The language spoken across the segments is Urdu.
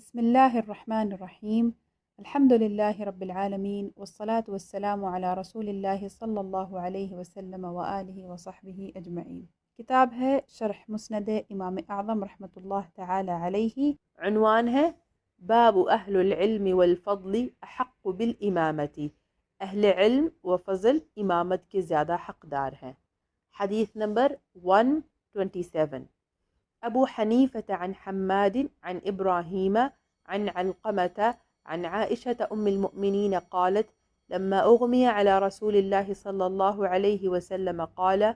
بسم الله الرحمن الرحيم. الحمد لله رب العالمين، والصلاة والسلام على رسول الله صلى الله عليه وسلم وآله وصحبه أجمعين۔ کتاب ہے شرح مسند امام اعظم رحمۃ اللہ تعالی علیہ۔ عنوان ہے باب اہل العلم والفضل احق بالامامت، اہل علم و فضل امامت کے زیادہ حقدار ہیں۔ حدیث نمبر 127۔ ابو حنیفة عن حماد عن ابراہیم عن علقمة عن عائشة ام المؤمنین قالت لما اغمی على رسول اللہ صلی اللہ علیہ وسلم قال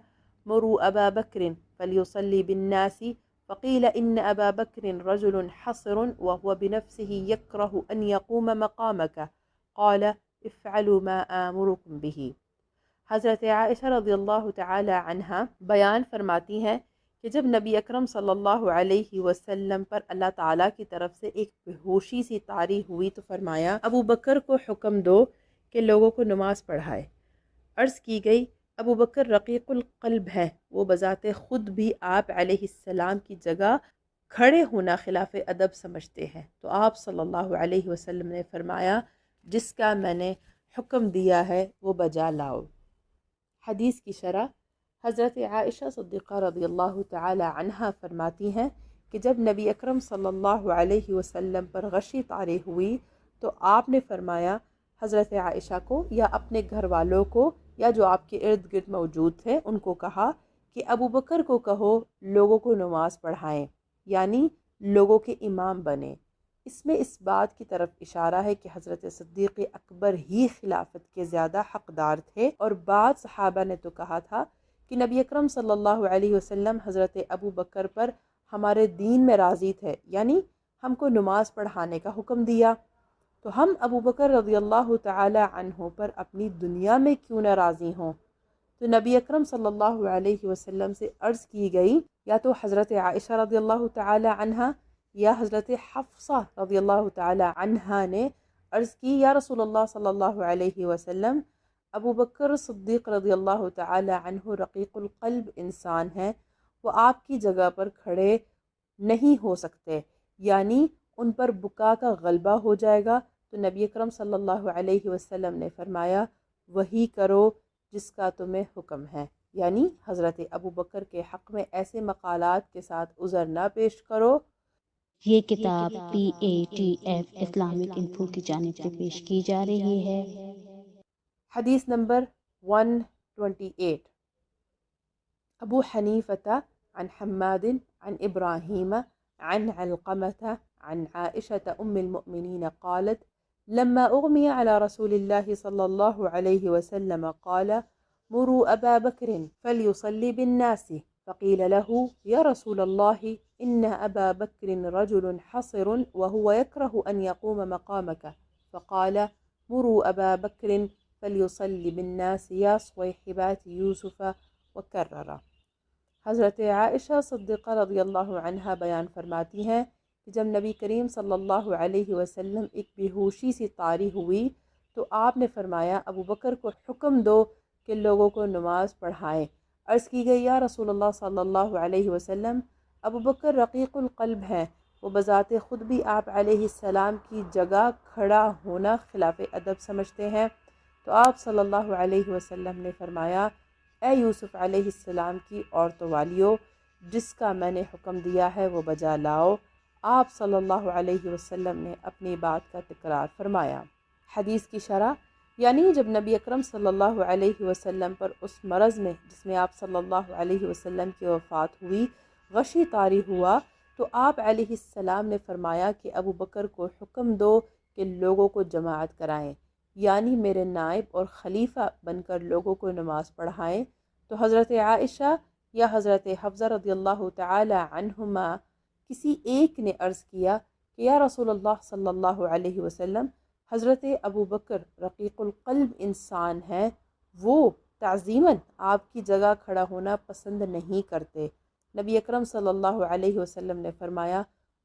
مروا ابا بکر فليصلي بالناس فقيل إن أبا بكر رجل حصر وهو بنفسه يكره أن يقوم مقامك قال افعلوا ما آمركم به۔ حضرت عائشہ رضی اللہ تعالی عنہ بیان فرماتی ہیں کہ جب نبی اکرم صلی اللہ علیہ وسلم پر اللہ تعالیٰ کی طرف سے ایک بے ہوشی سی طاری ہوئی تو فرمایا ابو بکر کو حکم دو کہ لوگوں کو نماز پڑھائے۔ عرض کی گئی ابو بکر رقیق القلب ہے، وہ بذات خود بھی آپ علیہ السلام کی جگہ کھڑے ہونا خلاف ادب سمجھتے ہیں، تو آپ صلی اللہ علیہ وسلم نے فرمایا جس کا میں نے حکم دیا ہے وہ بجا لاؤ۔ حدیث کی شرح، حضرت عائشہ صدیقہ رضی اللہ تعالی عنہا فرماتی ہیں کہ جب نبی اکرم صلی اللہ علیہ وسلم پر غشی طاری ہوئی تو آپ نے فرمایا حضرت عائشہ کو یا اپنے گھر والوں کو یا جو آپ کے ارد گرد موجود تھے ان کو کہا کہ ابو بکر کو کہو لوگوں کو نماز پڑھائیں، یعنی لوگوں کے امام بنیں۔ اس میں اس بات کی طرف اشارہ ہے کہ حضرت صدیق اکبر ہی خلافت کے زیادہ حقدار تھے، اور بعض صحابہ نے تو کہا تھا کہ نبی اکرم صلی اللہ علیہ وسلم حضرت ابو بکر پر ہمارے دین میں راضی تھے، یعنی ہم کو نماز پڑھانے کا حکم دیا، تو ہم ابو بکر رضی اللہ تعالی عنہ پر اپنی دنیا میں کیوں نہ راضی ہوں۔ تو نبی اکرم صلی اللہ علیہ وسلم سے عرض کی گئی، یا تو حضرت عائشہ رضی اللہ تعالی عنہ یا حضرت حفصہ رضی اللہ تعالی عنہ نے عرض کی یا رسول اللہ صلی اللہ علیہ وسلم، ابو بکر صدیق رضی اللہ تعالی عنہ رقیق القلب انسان ہیں، وہ آپ کی جگہ پر کھڑے نہیں ہو سکتے، یعنی ان پر بکا کا غلبہ ہو جائے گا۔ تو نبی اکرم صلی اللہ علیہ وسلم نے فرمایا وہی کرو جس کا تمہیں حکم ہے، یعنی حضرت ابو بکر کے حق میں ایسے مقالات کے ساتھ عذر نہ پیش کرو۔ یہ کتاب PATF اسلامک انفو کی جانب سے پیش کی جا رہی ہے۔ حدیث نمبر 128۔ ابو حنیفة عن حماد عن ابراہیم عن علقمة عن عائشة ام المؤمنین قالت لما اغمی على رسول الله صلى الله عليه وسلم قال مروا ابا بكر فليصلي بالناس فقيل له يا رسول الله ان ابا بكر رجل حصر وهو يكره ان يقوم مقامك فقال مروا ابا بكر فليصلي بالناس يا صويحبات يوسف وكرر۔ حضرت عائشہ صدیقہ رضی اللہ عنہا بیان فرماتی ہیں کہ جب نبی کریم صلی اللہ علیہ وسلم ایک بے ہوشی سی طاری ہوئی تو آپ نے فرمایا ابو بکر کو حکم دو کہ لوگوں کو نماز پڑھائیں۔ عرض کی گئی یا رسول اللہ صلی اللہ علیہ وسلم، ابو بکر رقیق القلب ہیں، وہ بذات خود بھی آپ علیہ السلام کی جگہ کھڑا ہونا خلاف ادب سمجھتے ہیں، تو آپ صلی اللہ علیہ وسلم نے فرمایا اے یوسف علیہ السلام کی عورتوں والیو، جس کا میں نے حکم دیا ہے وہ بجا لاؤ۔ آپ صلی اللہ علیہ وسلم نے اپنی بات کا تکرار فرمایا۔ حدیث کی شرح، یعنی جب نبی اکرم صلی اللہ علیہ وسلم پر اس مرض میں جس میں آپ صلی اللہ علیہ وسلم کی وفات ہوئی غشی طاری ہوا تو آپ علیہ السلام نے فرمایا کہ ابو بکر کو حکم دو کہ لوگوں کو جماعت کرائیں، یعنی میرے نائب اور خلیفہ بن کر لوگوں کو نماز پڑھائیں۔ تو حضرت عائشہ یا حضرت حفصہ رضی اللہ تعالی عنہما کسی ایک نے عرض کیا کہ یا رسول اللہ صلی اللہ علیہ وسلم، حضرت ابو بکر رقیق القلب انسان ہیں، وہ تعظیماً آپ کی جگہ کھڑا ہونا پسند نہیں کرتے۔ نبی اکرم صلی اللہ علیہ وسلم نے فرمایا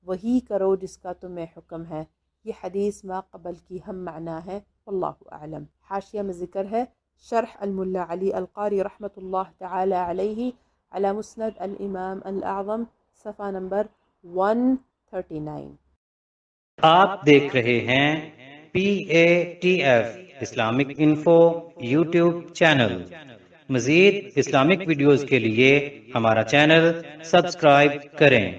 وہی کرو جس کا تمہیں حکم ہے۔ یہ حدیث ما قبل کی ہم معنی ہے، واللہ اعلم۔ حاشیہ میں ذکر ہے شرح الملا علی القاری رحمۃ اللہ تعالی علیہ علی مسند الامام الاعظم، صفحہ نمبر 139۔ آپ دیکھ رہے ہیں PATF Islamic info YouTube channel. مزید اسلامک ویڈیوز کے لیے ہمارا چینل سبسکرائب کریں۔